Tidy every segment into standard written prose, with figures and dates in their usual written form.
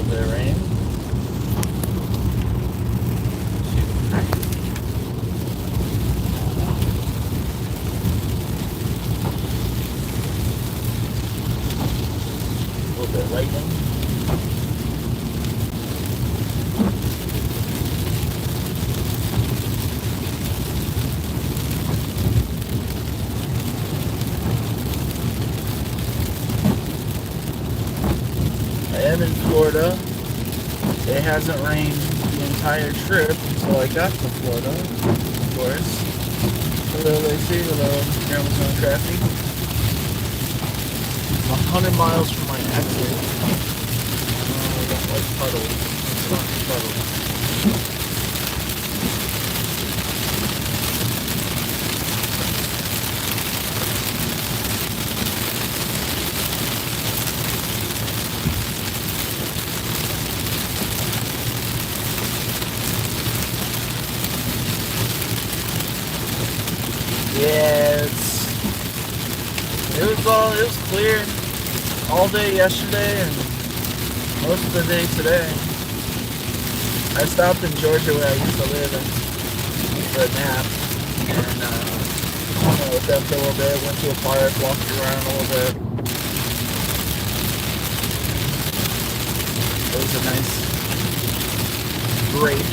little bit of rain. A little bit of lightning. I am in Florida. It hasn't rained the entire trip until I got to Florida, of course. Hello, Lacey. Hello, Grandma's Home Crafty. I'm 100 miles from my exit. I don't like puddles. It's not puddles. Yeah, it was clear all day yesterday and most of the day today. I stopped in Georgia where I used to live and for a nap and hung out with them for a little bit, went to a park, walked around a little bit. It was a nice break.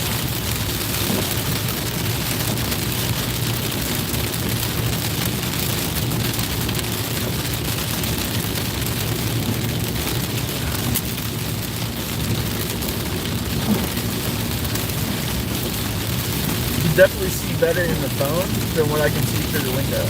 Definitely see better in the phone than what I can see through the window.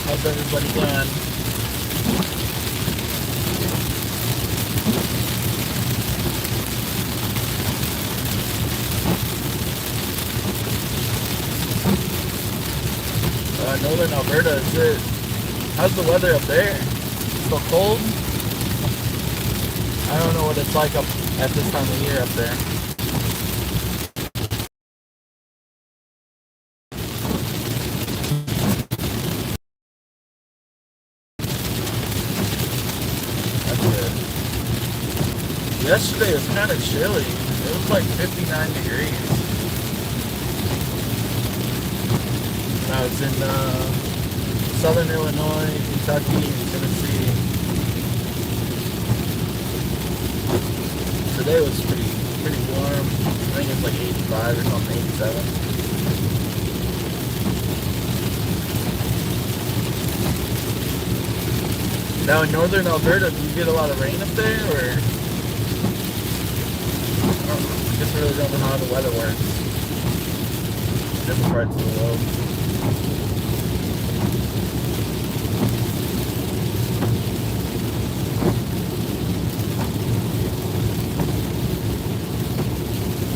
How's everybody doing? Northern Alberta, how's the weather up there? Still cold? I don't know what it's like up at this time of year up there. Yesterday was kind of chilly. It was like 59 degrees. I was in southern Illinois, Kentucky, and Tennessee. Today was pretty warm. I think it's like 85 or something, 87. Now in northern Alberta, do you get a lot of rain up there, or? I guess I really don't know how the weather works. Different parts of the world.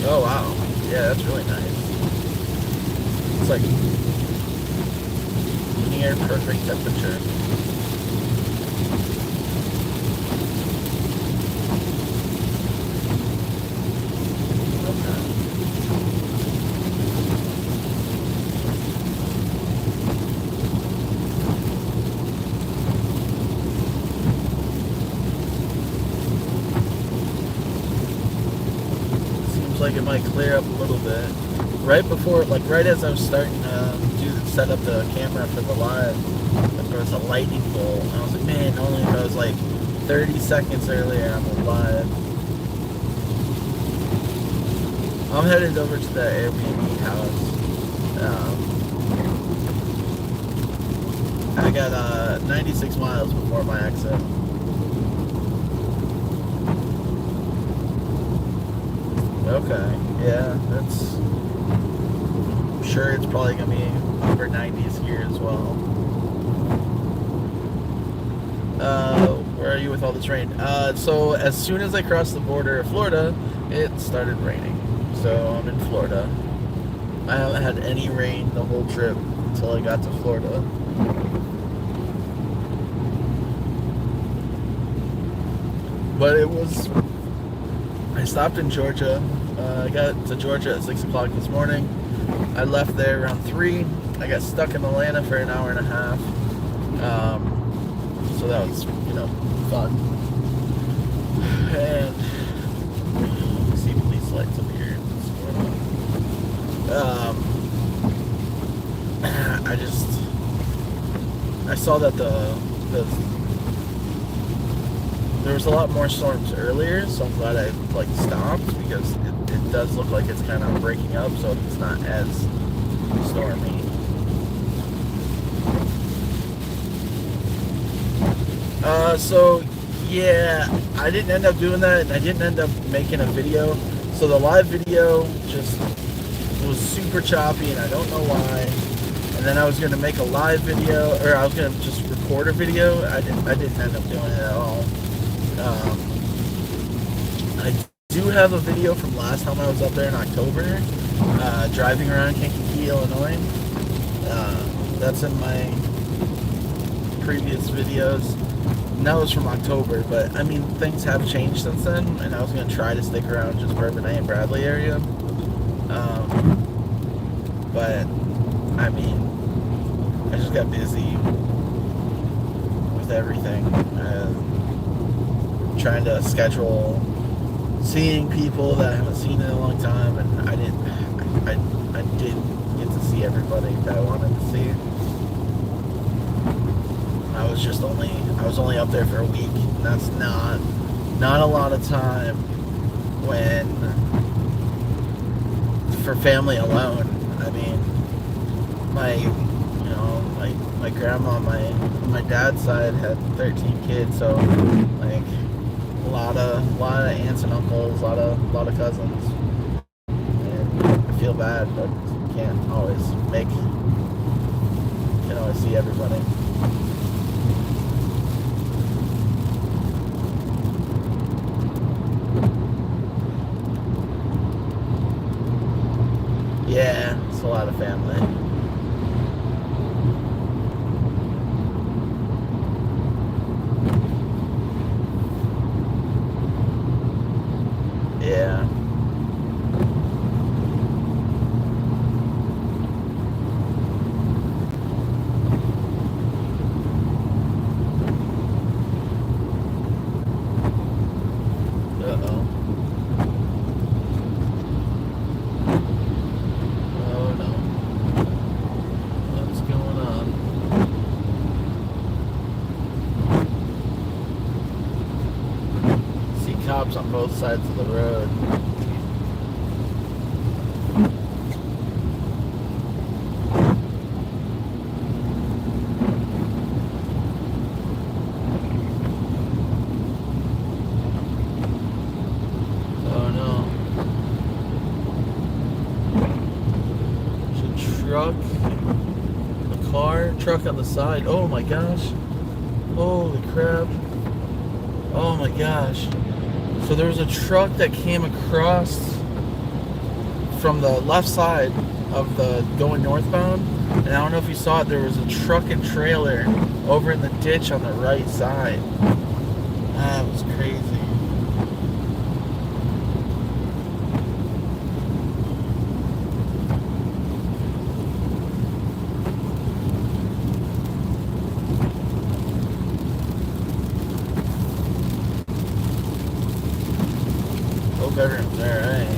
Oh wow. Yeah, that's really nice. It's like near perfect temperature. Like it might clear up a little bit. Right before, like right as I was starting to set up the camera for the live, there was a lightning bolt. And I was like, man, only if I was like 30 seconds earlier on the live. I'm headed over to the Airbnb house. I got 96 miles before my exit. Okay, yeah, I'm sure it's probably gonna be over 90s here as well. Where are you with all this rain? So as soon as I crossed the border of Florida, it started raining. So I'm in Florida. I haven't had any rain the whole trip until I got to Florida. But it was... I stopped in Georgia. I got to Georgia at 6 o'clock this morning. I left there around 3. I got stuck in Atlanta for an hour and a half. So that was, fun. And you see police lights up here. What's going on? I saw that there was a lot more storms earlier, so I'm glad I stopped, because it does look like it's kind of breaking up, so it's not as stormy. So yeah, I didn't end up doing that, and I didn't end up making a video. So the live video just was super choppy, and I don't know why. And then I was gonna make a live video, or I was gonna just record a video. I didn't end up doing it at all. I do have a video from last time I was up there in October, driving around Kankakee, Illinois. That's in my previous videos. And that was from October, but I mean, things have changed since then, and I was going to try to stick around just Bourbonnais and Bradley area. But I mean, I just got busy with everything. Trying to schedule seeing people that I haven't seen in a long time, and I didn't get to see everybody that I wanted to see. I was only up there for a week, and that's not a lot of time for family alone. I mean, my grandma, my dad's side had 13 kids, so a lot of aunts and uncles, a lot of cousins, and I feel bad, but you can't always see everybody. Yeah, it's a lot of family. Yeah. Uh-oh. Oh no. What's going on? See cops on both sides of the road. Truck on the side. Oh my gosh. Holy crap. Oh my gosh. So there was a truck that came across from the left side of the going northbound, and I don't know if you saw it, there was a truck and trailer over in the ditch on the right side. That was crazy. Everyone's alright.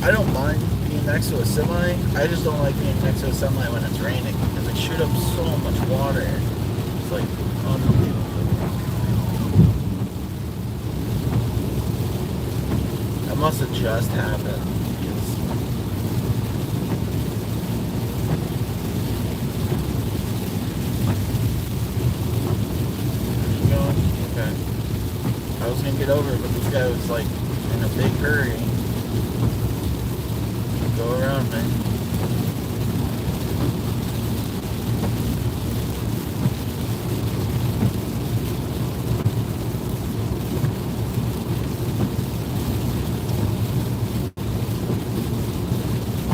I don't mind being next to a semi. I just don't like being next to a semi when it's raining, because they shoot up so much water. It's like unbelievable. must have just happened. Keep going? Okay. I was gonna get over, but this guy was like in a big hurry. Go around me.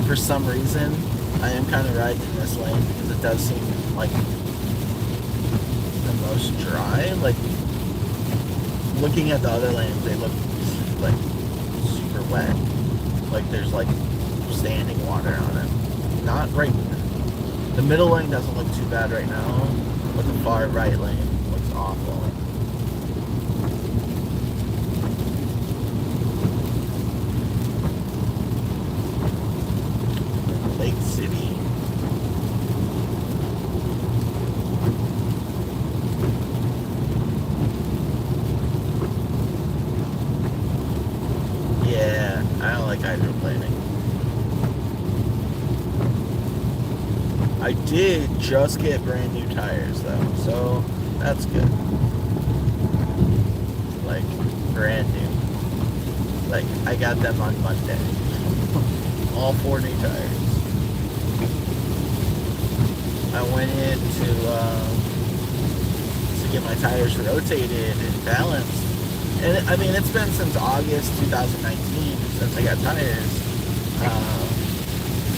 For some reason, I am kind of riding in this lane because it does seem like the most dry. Like, looking at the other lanes, they look like super wet. Like there's like standing water on it. Not right. The middle lane doesn't look too bad right now, but the far right lane looks awful. Lake City. Yeah, I don't like hydroplaning. I did just get brand new tires though, so that's good. Like, brand new. Like, I got them on Monday. All 4 new tires. I went in to get my tires rotated and balanced. And I mean, it's been since August 2019 since I got tires.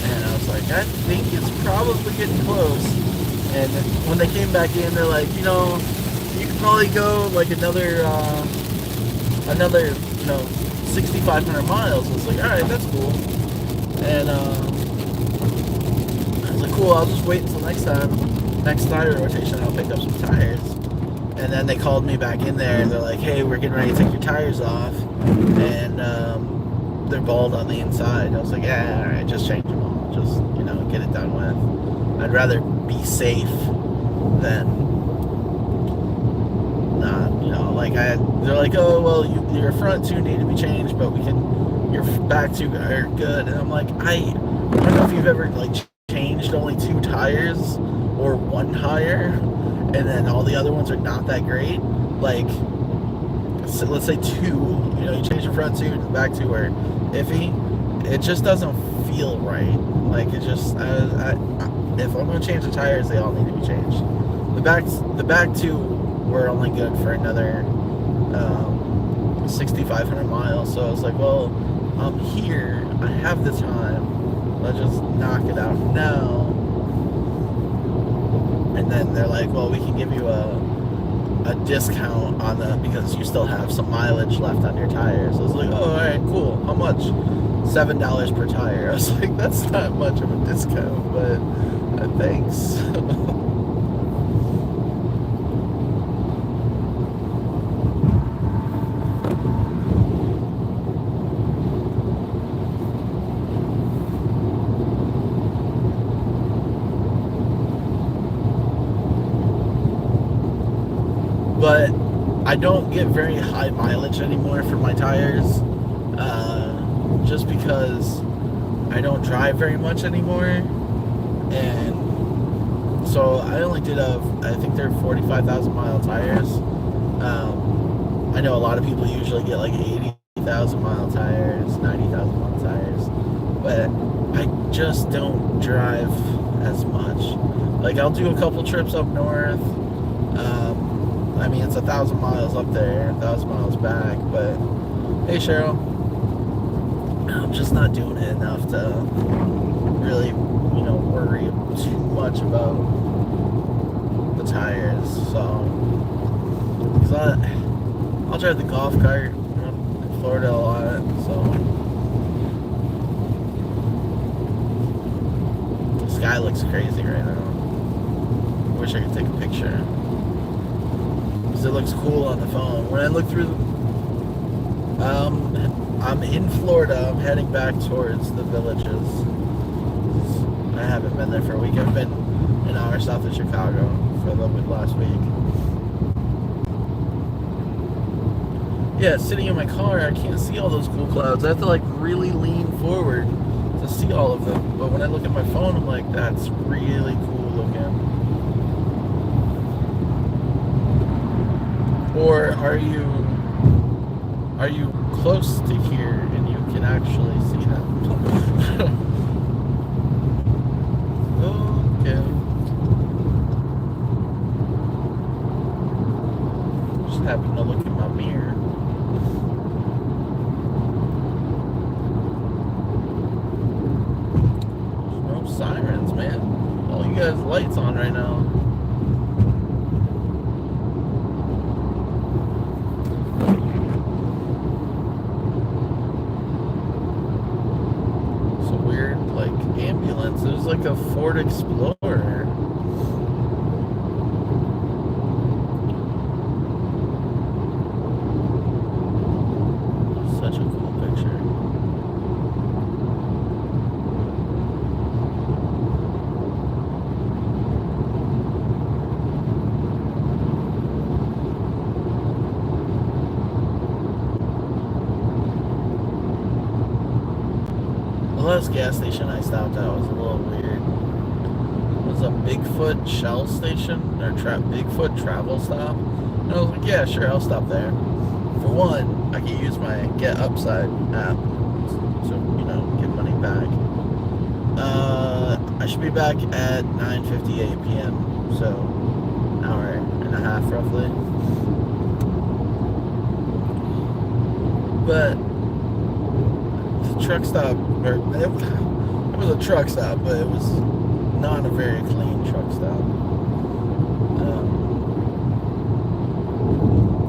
And I was like, I think it's probably getting close. And when they came back in, they're like, you know, you could probably go like another 6,500 miles. I was like, all right, that's cool. And I was like, cool, I'll just wait until next tire rotation, I'll pick up some tires. And then they called me back in there, and they're like, hey, we're getting ready to take your tires off, and they're bald on the inside. I was like, yeah, all right, just change them all. Just, you know, get it done with. I'd rather be safe than not, you know, like they're like, oh, well, your front 2 need to be changed, but your back 2 are good. And I'm like, I don't know if you've ever, like, changed only 2 tires or 1 tire, and then all the other ones are not that great. Like, so let's say 2, you know, you change the front 2 and the back 2 are iffy. It just doesn't feel right. Like, it just, if I'm going to change the tires, they all need to be changed. The back 2 were only good for another 6,500 miles. So I was like, well, I'm here. I have the time. Let's just knock it out now. And then they're like, well, we can give you a discount on because you still have some mileage left on your tires. I was like, oh, all right, cool. How much? $7 per tire. I was like, that's not much of a discount, but thanks. But I don't get very high mileage anymore for my tires, just because I don't drive very much anymore, and so I only did I think they're 45,000 mile tires. I know a lot of people usually get like 80,000 mile tires, 90,000 mile tires, but I just don't drive as much. Like, I'll do a couple trips up north. I mean, it's 1,000 miles up there, 1,000 miles back, but hey, Cheryl, I'm just not doing it enough to really, you know, worry too much about the tires. So, because I'll drive the golf cart in Florida a lot, so the sky looks crazy right now. Wish I could take a picture. It looks cool on the phone. When I look through, I'm in Florida. I'm heading back towards the villages. I haven't been there for a week. I've been an hour south of Chicago for the last week. Yeah, sitting in my car, I can't see all those cool clouds. I have to like really lean forward to see all of them. But when I look at my phone, I'm like, that's really cool looking. Or are you close to here and you can actually see them? Okay. Just happened to look in my mirror. There's no sirens, man. All you guys' lights on right now. It's a weird, like, ambulance. It was like a Ford Explorer. Such a cool picture. The last gas station I stopped at was a little weird. It was a Bigfoot Shell station, or Bigfoot travel stop. And I was like, yeah, sure, I'll stop there. For one, I can use my Get Upside app to, get money back. I should be back at 9:58 p.m., so an hour and a half roughly. But the truck stop, it was a truck stop, but it was not a very clean truck stop.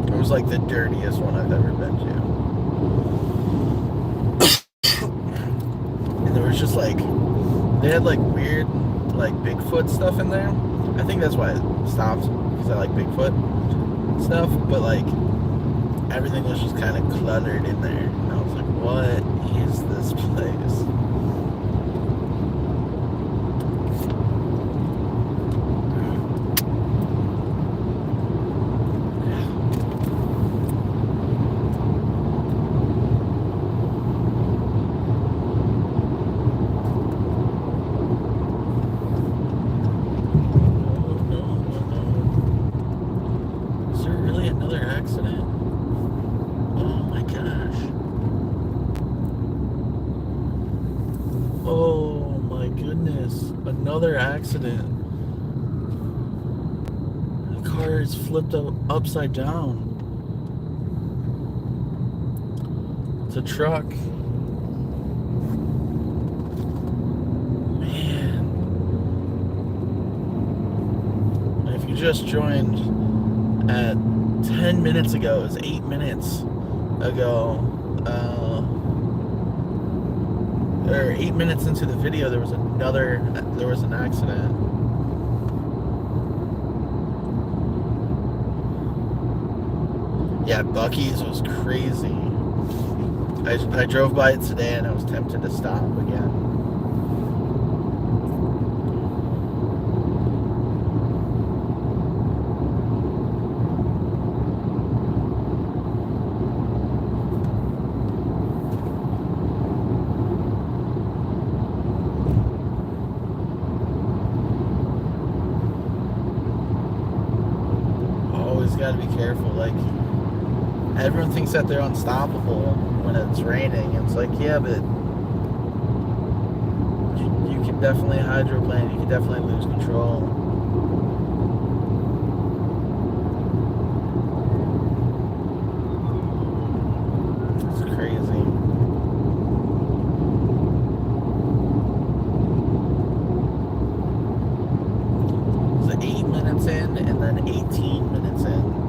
It was like the dirtiest one I've ever been to. And there was just like, they had like weird, like Bigfoot stuff in there. I think that's why it stopped, because I like Bigfoot stuff, but like, everything was just kind of cluttered in there. And I was like, what is this place? Is there really another accident? Oh my gosh. Oh my goodness. Another accident. The car is flipped upside down. It's a truck. Man. If you just joined at 10 minutes ago, it was 8 minutes ago, or 8 minutes into the video, there was an accident. Yeah, Buc-ee's was crazy. I drove by it today and I was tempted to stop again. Got to be careful. Like, everyone thinks that they're unstoppable when it's raining. It's like, yeah, but you can definitely hydroplane. You can definitely lose control. It's crazy. So 8 minutes in, and then 18 minutes in.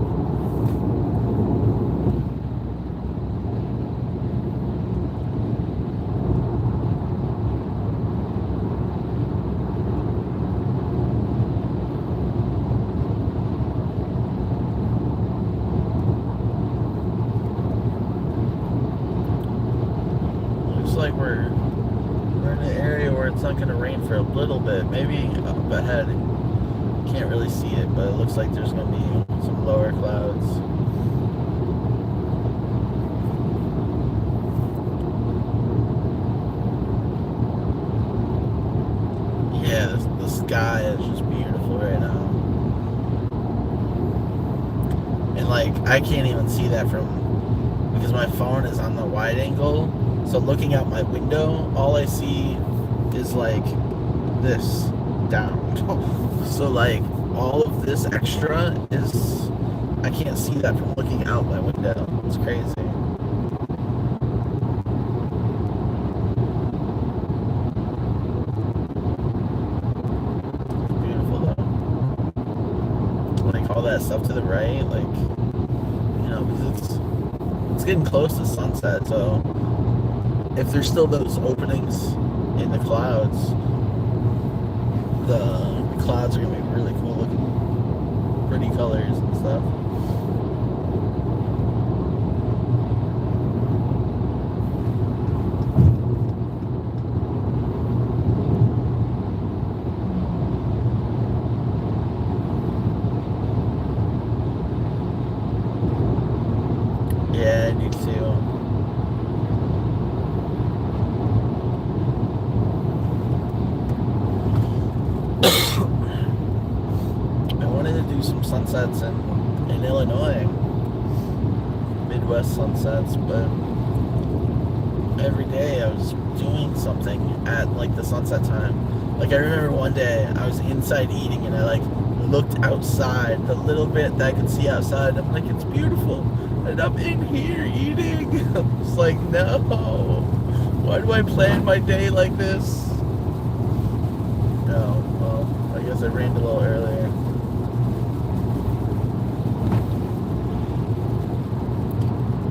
Like we're in an area where it's not going to rain for a little bit. Maybe up ahead, can't really see it, but it looks like there's going to be some lower clouds. like I can't even see that from because my phone is on the wide angle. So looking out my window, all I see is like this down. So like all of this extra is I can't see that from looking out my window. It's crazy. All that stuff to the right, like, you know, because it's getting close to sunset, so if there's still those openings in the clouds are gonna be really cool looking, pretty colors and stuff. Yeah, I do too. I wanted to do some sunsets in Illinois, Midwest sunsets, but every day I was doing something at like the sunset time. Like I remember one day I was inside eating and I like looked outside, the little bit that I could see outside. I'm like, it's beautiful. And I'm in here eating. It's like, no. Why do I plan my day like this? No, well, I guess I rained a little earlier.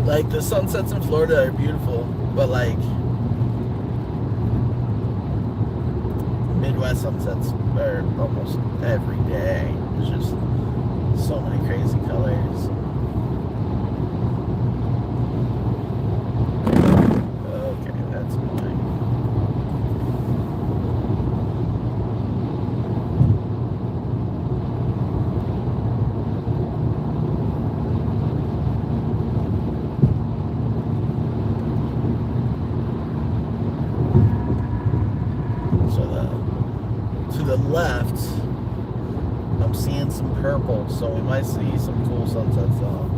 Like, the sunsets in Florida are beautiful, but like, Midwest sunsets are almost every day. There's just so many crazy colors. Left, I'm seeing some purple, so we might see some cool sunsets though.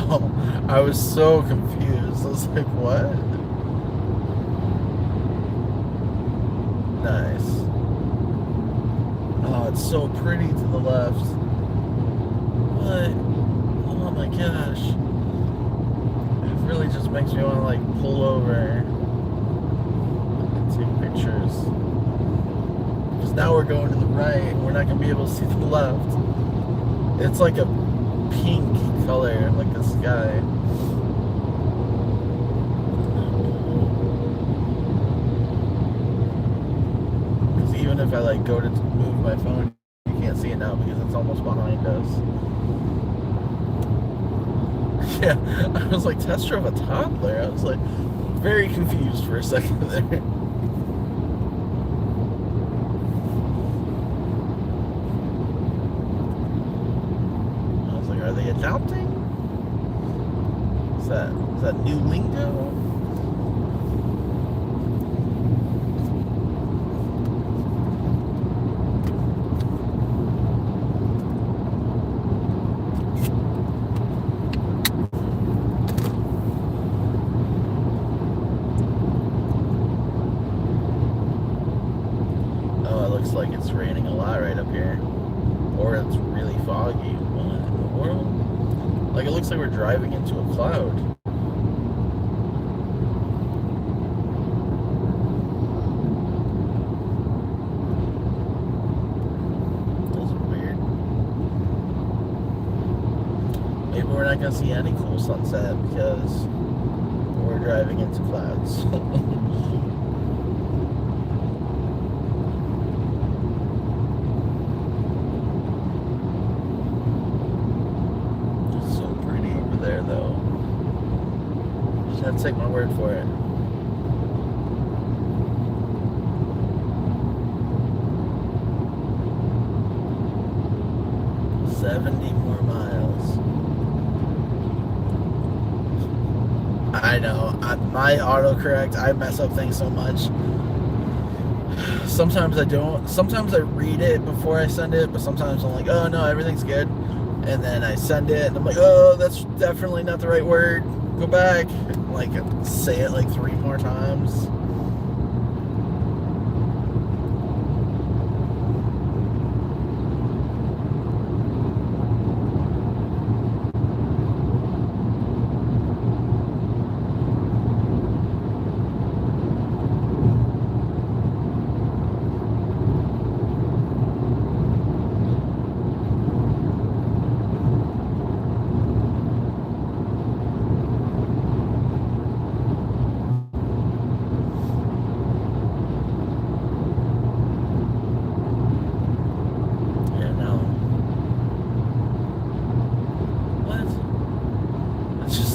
Oh, I was so confused. I was like, what? Nice. Oh, it's so pretty to the left. What? Oh my gosh. Really just makes me want to like pull over and take pictures, because now we're going to the right and we're not going to be able to see the left. It's like a pink color, like the sky. Because even if I like go to move my phone, you can't see it now because it's almost behind us. Yeah, I was like, test drove a toddler. I was like, very confused for a second there. I was like, are they adopting? Is that new lingo? Like it's raining a lot right up here, or it's really foggy. What in the world? Like it looks like we're driving into a cloud. Those are weird. Maybe we're not gonna see any cool sunset because we're driving into clouds. Take my word for it. $70 more miles. I know. My autocorrect, I mess up things so much. sometimes I don't. Sometimes I read it before I send it, but sometimes I'm like, oh no, everything's good. And then I send it, and I'm like, oh, that's definitely not the right word. Go back. Like, say it like 3 more times.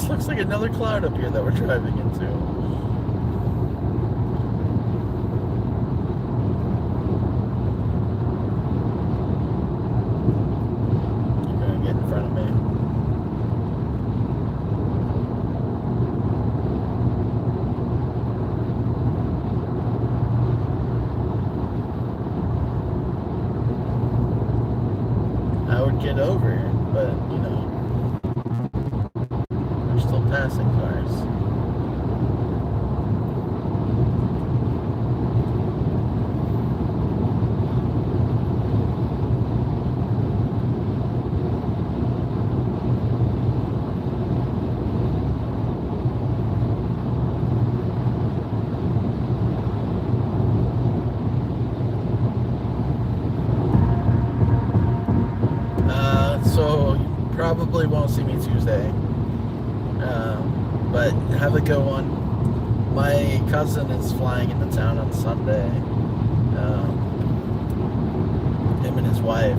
Looks like another cloud up here that we're driving into. You're gonna get in front of me. I would get over, but you know. Still passing cars. So you probably won't see me Tuesday. But have a good one. My cousin is flying into town on Sunday. Him and his wife.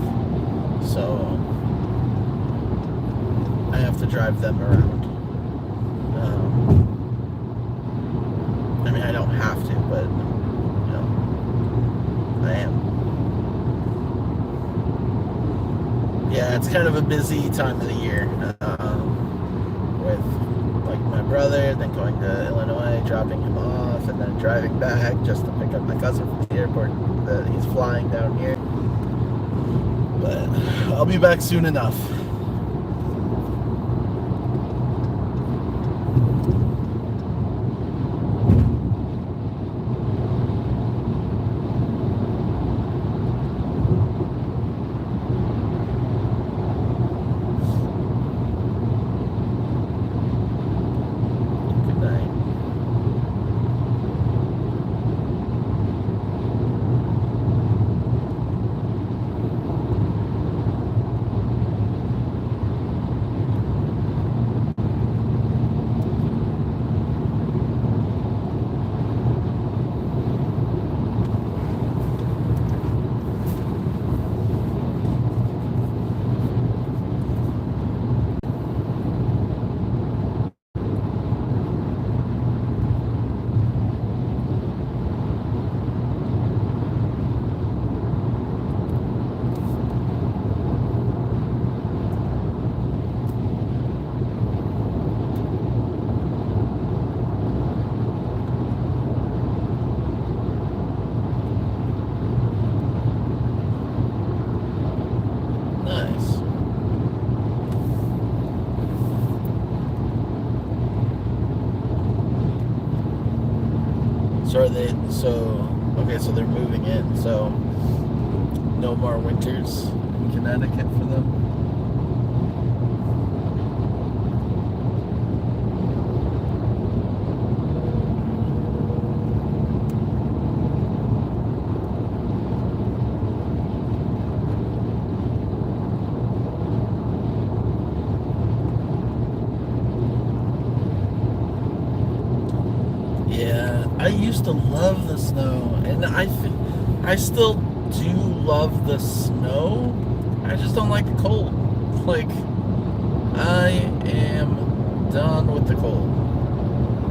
So I have to drive them around. I mean, I don't have to, but you know, I am. Yeah, it's kind of a busy time of the year. With like my brother, then going to Illinois, dropping him off, and then driving back just to pick up my cousin from the airport that he's flying down here. But I'll be back soon enough. So they're moving in, so no more winters in Connecticut for them. Yeah, I used to love the snow, and I still do love the snow. I just don't like the cold. Like, I am done with the cold,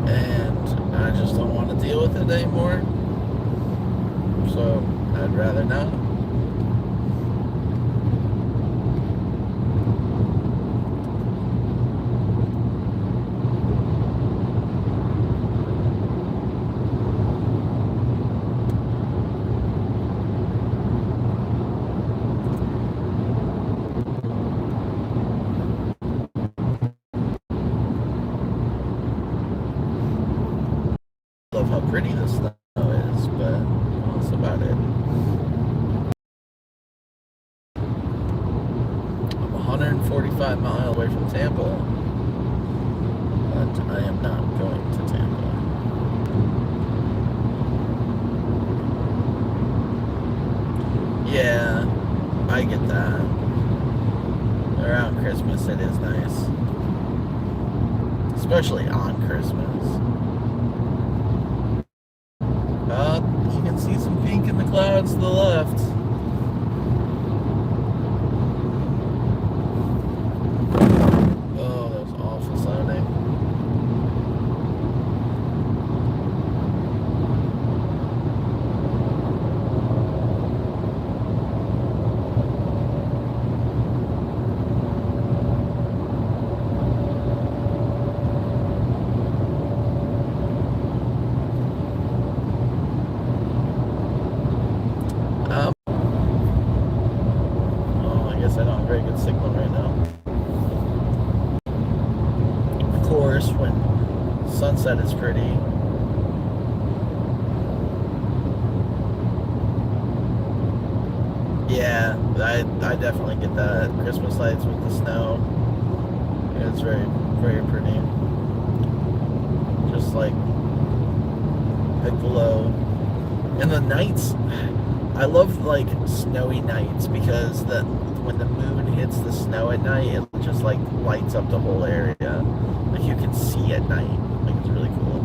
and I just don't want to deal with it anymore. So I'd rather not. Yeah, I get that. Around Christmas, it is nice. Especially on Christmas. You can see some pink in the clouds to the left. Oh, that was awful sounding. I guess I don't have a very good signal right now. Of course, when sunset is pretty. Yeah, I definitely get that. Christmas lights with the snow. Yeah, it's very, very pretty. Just like a glow. And the nights, I love like snowy nights because when the moon hits the snow at night, it just like lights up the whole area. Like you can see at night. Like it's really cool.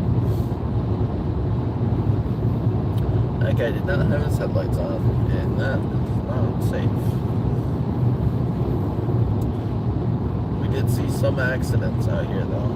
That guy did not have his headlights on, and that is not safe. We did see some accidents out here though.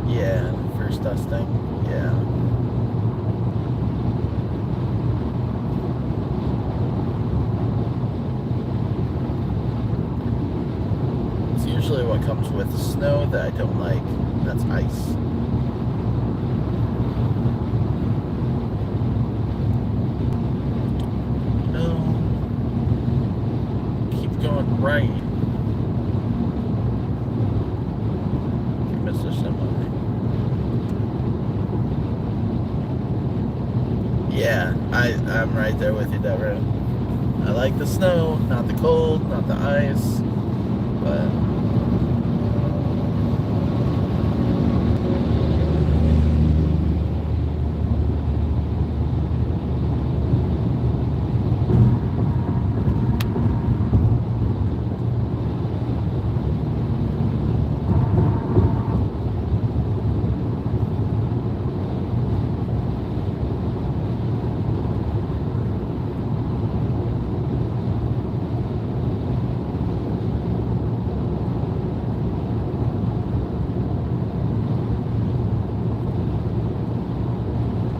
Yeah, first dusting. Yeah. It's usually what comes with snow that I don't like. That's ice. No. Keep going right. Mr. Semi. Yeah, I'm right there with you, Deborah. I like the snow, not the cold, not the ice, but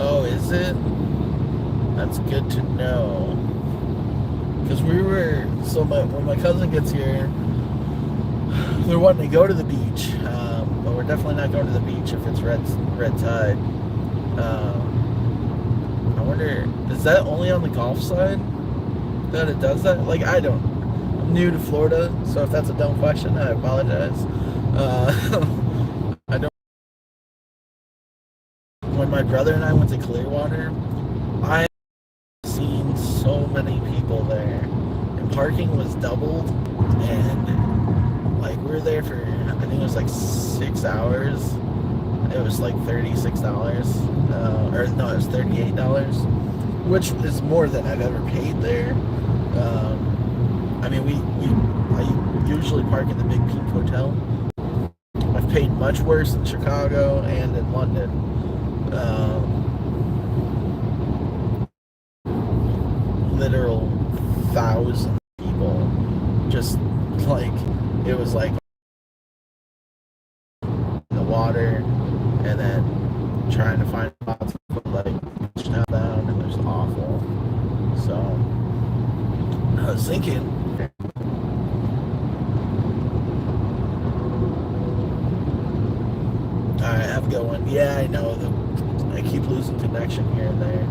oh, is it? That's good to know. Because when my cousin gets here, they're wanting to go to the beach, but we're definitely not going to the beach if it's red tide. I wonder, is that only on the Gulf side that it does that? Like, I'm new to Florida, so if that's a dumb question, I apologize. I don't. When my brother and I went to Clearwater, I seen so many people there, and parking was doubled, and like we were there for I think it was like 6 hours. It was like $36, or no, it was $38, which is more than I've ever paid there. I mean, I usually park in the Big Pink Hotel. I've paid much worse in Chicago and in London. Literal thousands of people, just like it was like the water, and then trying to find spots to put like snow down, and it was awful. So I was thinking, all right, have a good one. Yeah, I know I keep losing connection here and there.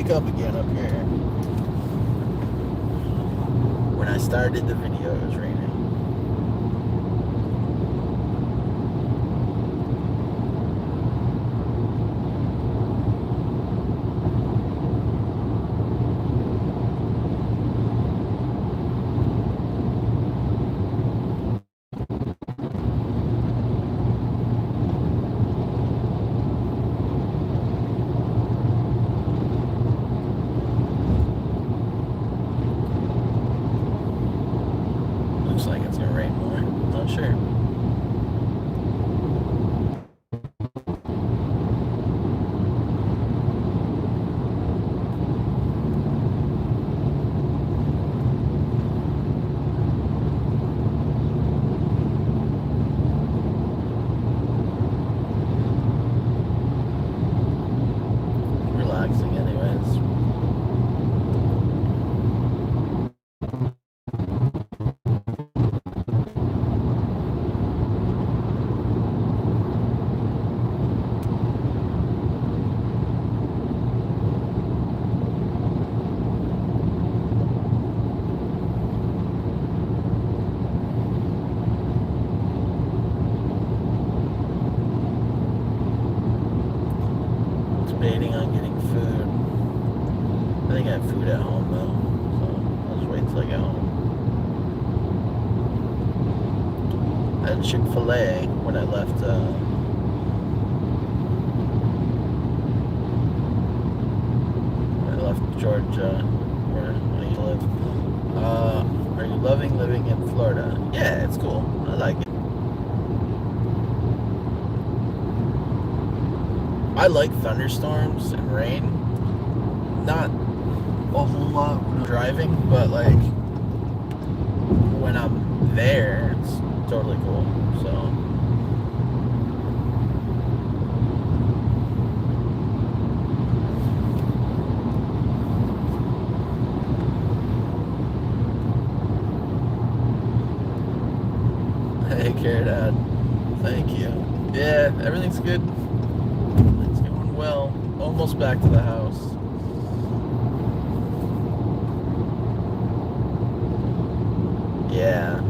pick up again up here. When I started the video, it was raining. Looks like it's gonna rain more. Not sure. Relaxing anyways. Debating on getting food. I think I have food at home though, so I'll just wait until I get home. I had Chick-fil-A when I left. When I left Georgia, where I live. Are you loving living in Florida? Yeah, it's cool. I like it. I like thunderstorms and rain. Not a whole lot when I'm driving, but like when I'm there, it's totally cool. So hey, Carrot Ad, thank you. Yeah, everything's good. It's going well. Almost back to the house. Yeah.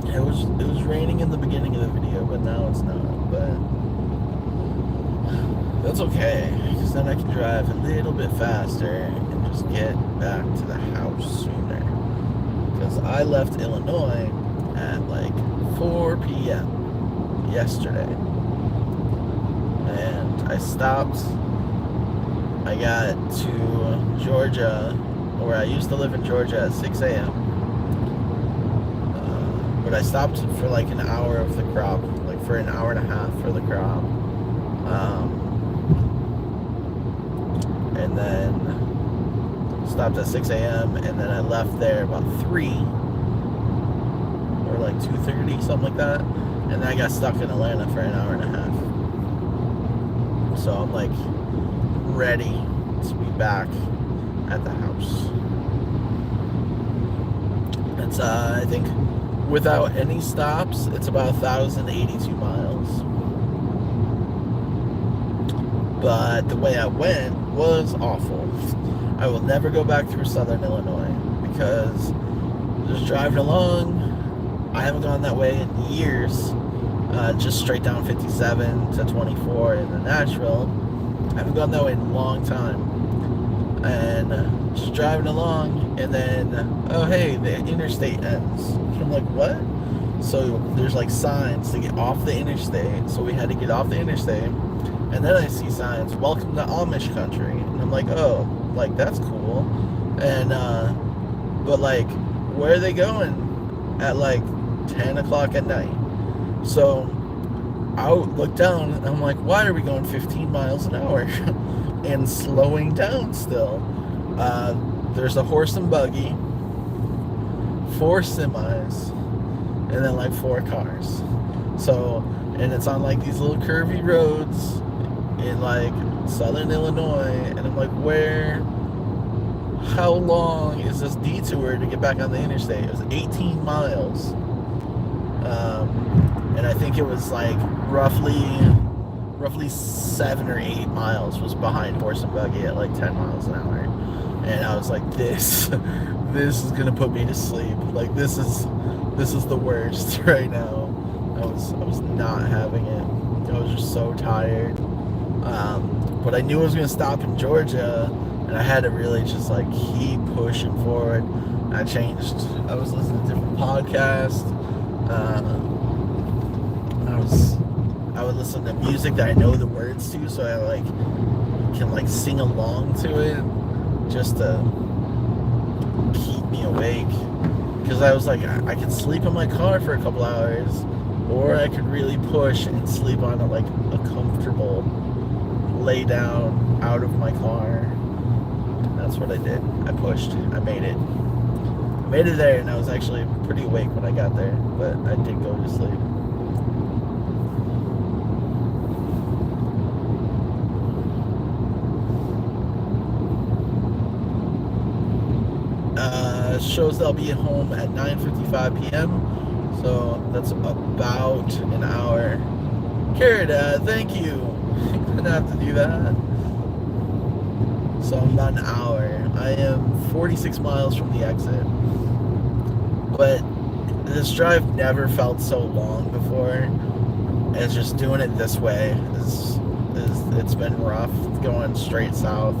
It was raining in the beginning of the video, but now it's not. But that's okay, because then I can drive a little bit faster and just get back to the house sooner. Because I left Illinois at like 4 p.m. yesterday. And I stopped. I got to Georgia, where I used to live in Georgia, at 6 a.m. But I stopped for like an hour of the crop, like for an hour and a half for the crop. And then stopped at 6 a.m. and then I left there about 3 or like 2:30, something like that. And then I got stuck in Atlanta for an hour and a half. So I'm like ready to be back at the house. It's I think without any stops, it's about 1,082 miles. But the way I went was awful. I will never go back through Southern Illinois because just driving along, I haven't gone that way in years. Just straight down 57 to 24 into Nashville. I haven't gone that way in a long time. And just driving along, and then, oh hey, the interstate ends. I'm like, what? So there's like signs to get off the interstate. So we had to get off the interstate. And then I see signs, welcome to Amish country. And I'm like, oh, like that's cool. And, but like, where are they going at like 10 o'clock at night? So I look down and I'm like, why are we going 15 miles an hour and slowing down still? There's a horse and buggy, 4 semis, and then like 4 cars. So, and it's on like these little curvy roads in like Southern Illinois, and I'm like, how long is this detour to get back on the interstate? It was 18 miles. and I think it was like roughly 7 or 8 miles was behind horse and buggy at like 10 miles an hour, and I was like, this is gonna put me to sleep. Like this is the worst right now. I was not having it. I was just so tired. But I knew I was gonna stop in Georgia, and I had to really just like keep pushing forward. I was listening to different podcasts. I would listen to music that I know the words to, so I like can like sing along to it, just to keep me awake. Because I was like, I could sleep in my car for a couple hours, or I could really push and sleep on like a comfortable lay down out of my car. And that's what I did. I pushed. I made it. I made it there, and I was actually pretty awake when I got there, but I did go to sleep. Shows that I'll be at home at 9:55 p.m. So that's about an hour. Carrot, thank you. You didn't have to do that. So about an hour. I am 46 miles from the exit. But this drive never felt so long before. As just doing it this way it's been rough going straight south.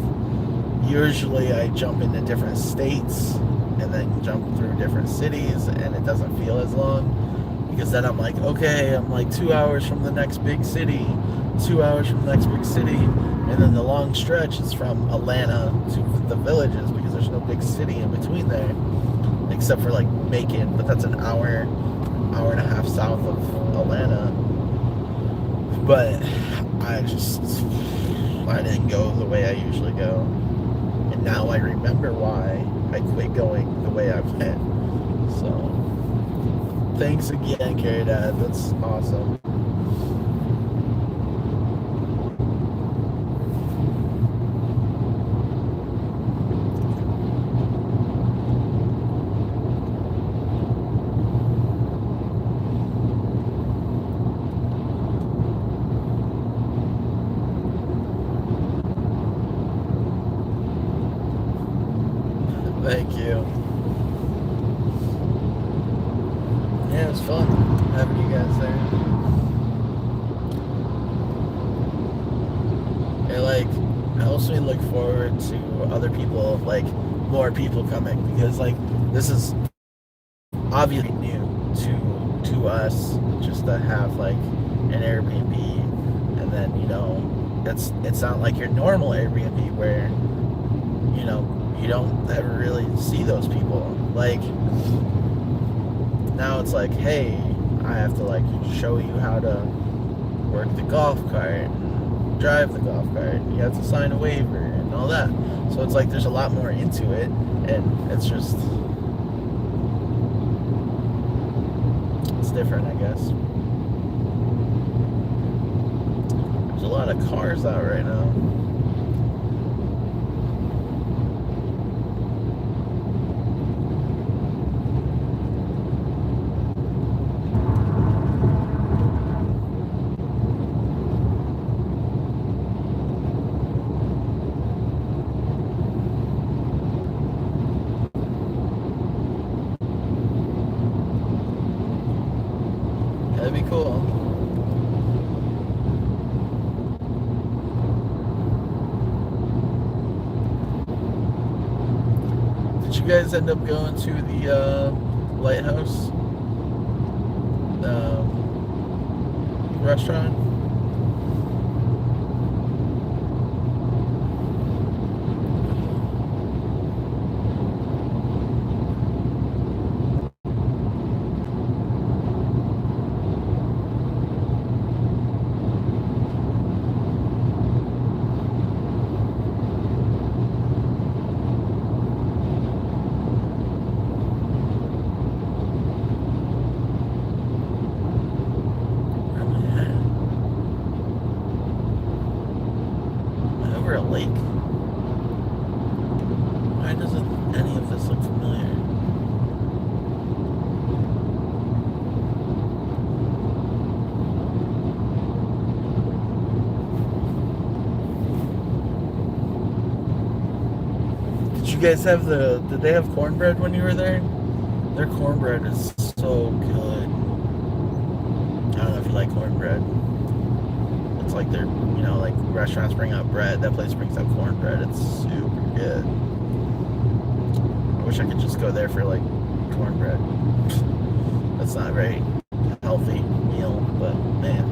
Usually I jump into different states and then jump through different cities, and it doesn't feel as long, because then I'm like, okay, I'm like 2 hours from the next big city, 2 hours from the next big city, and then the long stretch is from Atlanta to the villages, because there's no big city in between there, except for like Macon, but that's an hour and a half south of Atlanta. But I didn't go the way I usually go, and now I remember why I quit going the way I went. So thanks again, Carrie Dad. That's awesome. Thank you. Yeah, it was fun having you guys there. It like helps me look forward to other people, like more people coming, because like this is obviously new to us, just to have like an Airbnb, and then it's not like your normal Airbnb where you don't ever really see those people. Like now it's like, hey, I have to like show you how to work the golf cart and drive the golf cart. You have to sign a waiver and all that. So it's like there's a lot more into it, and it's different, I guess. There's a lot of cars out right now. That'd be cool. Did you guys end up going to the Lighthouse restaurant? Over a lake. Why doesn't any of this look familiar? guys have did they have cornbread when you were there? Their cornbread is so good. I don't know if you like cornbread. It's like like restaurants bring out bread. That place brings out cornbread. It's super good. I wish I could just go there for like cornbread. That's not a very healthy meal, but man.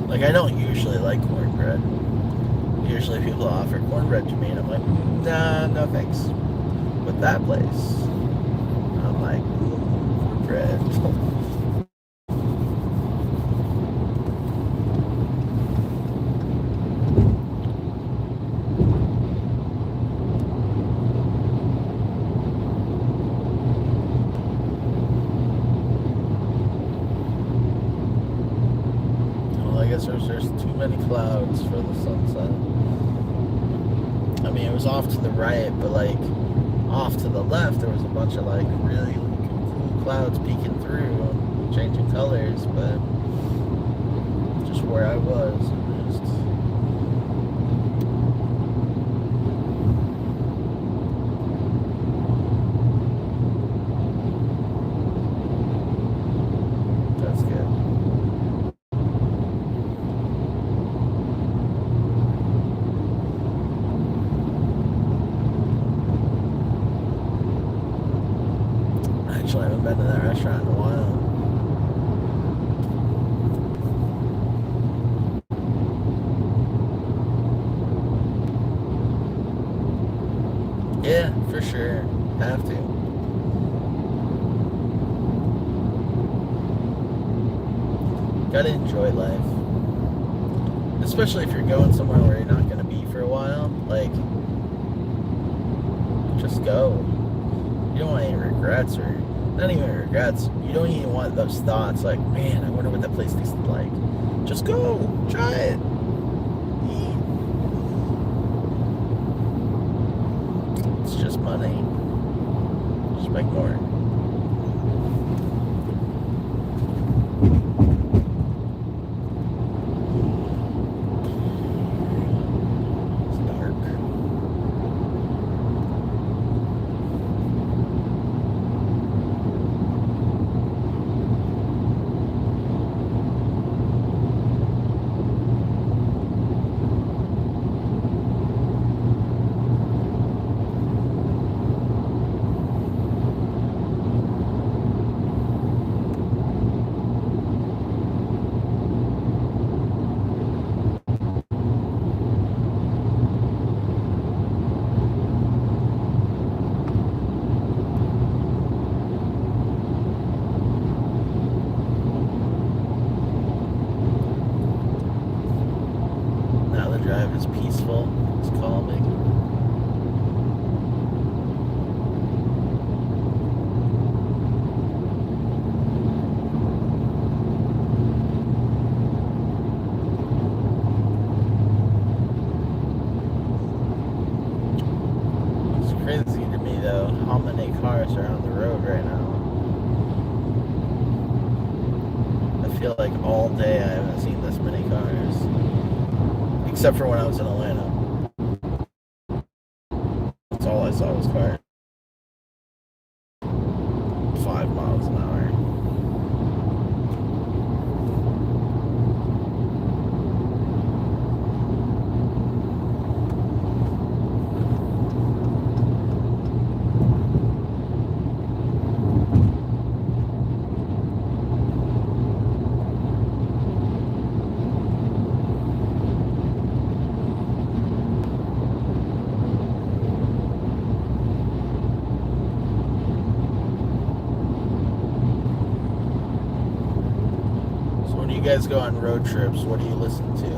Like, I don't usually like cornbread. Usually people offer cornbread to me and I'm like, nah, no thanks. But that place, I'm like, cornbread. Well, I guess there's too many clouds for the sunset. I mean, it was off to the right, but like off to the left, there was a bunch of like really cool clouds peeking through, changing colors, but just where I was, that's good. Actually, I haven't been to that restaurant in a while. Yeah, for sure. Have to. Gotta enjoy life. Especially if you're going somewhere where you're not gonna be for a while. Like, just go. You don't want any regrets, or not even regrets. You don't even want those thoughts like, man, I wonder what that place tasted like. Just go. Try it. It's just money. Just make more. It's dark. Now the drive is peaceful. It's calming. It's crazy to me though how many cars are on the road right now. I feel like all day I haven't seen this many cars. Except for when I was in Atlanta. That's all I saw was cars. 5 miles an hour. When you guys go on road trips, what do you listen to?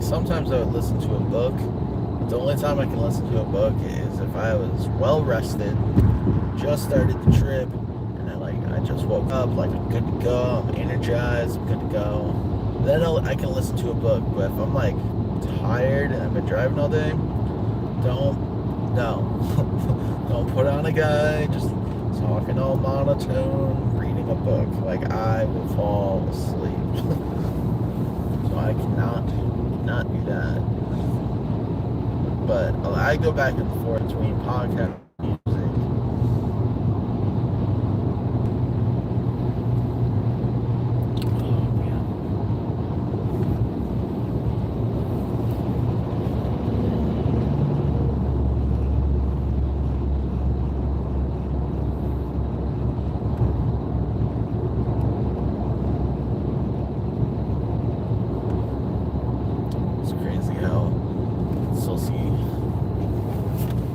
sometimes I would listen to a book. The only time I can listen to a book is if I was well rested, just started the trip, and I just woke up, like I'm good to go, I'm energized, I'm good to go. Then I can listen to a book. But if I'm like tired and I've been driving all day, don't put on a guy just talking all monotone, reading a book. Like I will fall asleep. So I cannot do that. But I go back and forth between podcast and music. Oh, yeah. It's crazy how you still see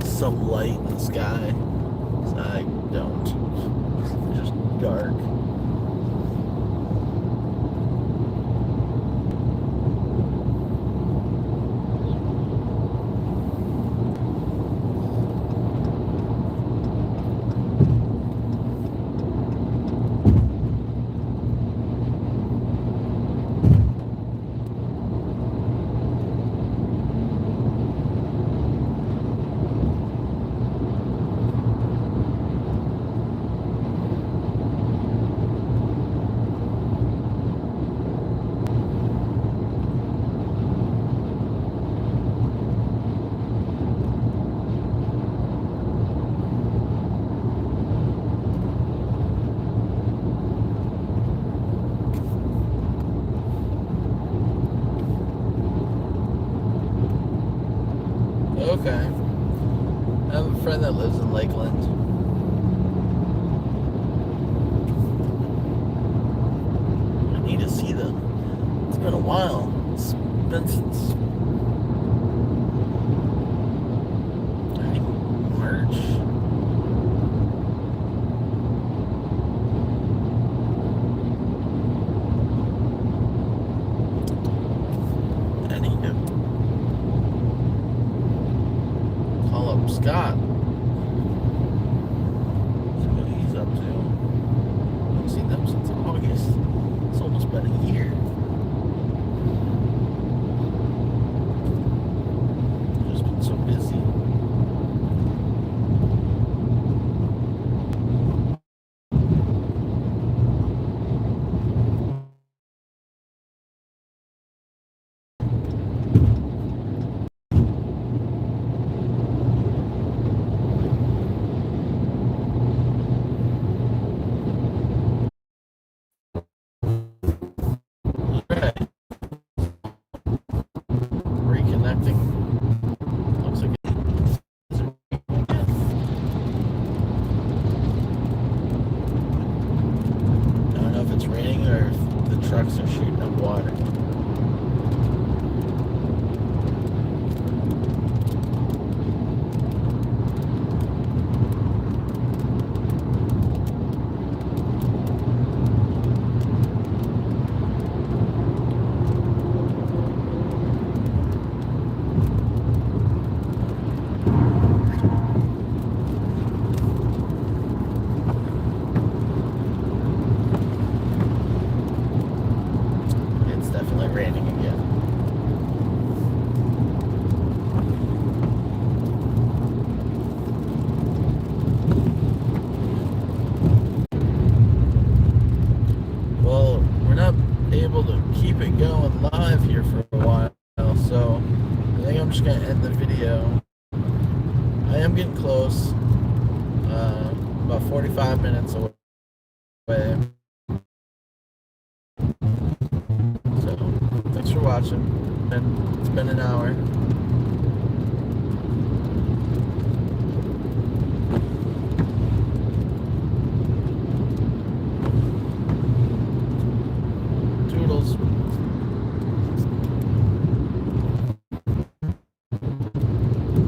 some light in the sky. I don't. It's just dark. Okay. I have a friend that lives in Lakeland. I need to see them. It's been a while. It's been since I think March. I need to call up Scott. See what he's up to. I haven't seen them since August. It's almost been a year. I've just been so busy. Alright. Reconnecting. Looks like it's I don't know if it's raining or if the trucks are shooting up water. It's definitely raining again. Well, we're not able to keep it going live here for a while, so I think I'm just gonna end the video. I am getting close, about 45 minutes away. So, thanks for watching. And it's been an hour.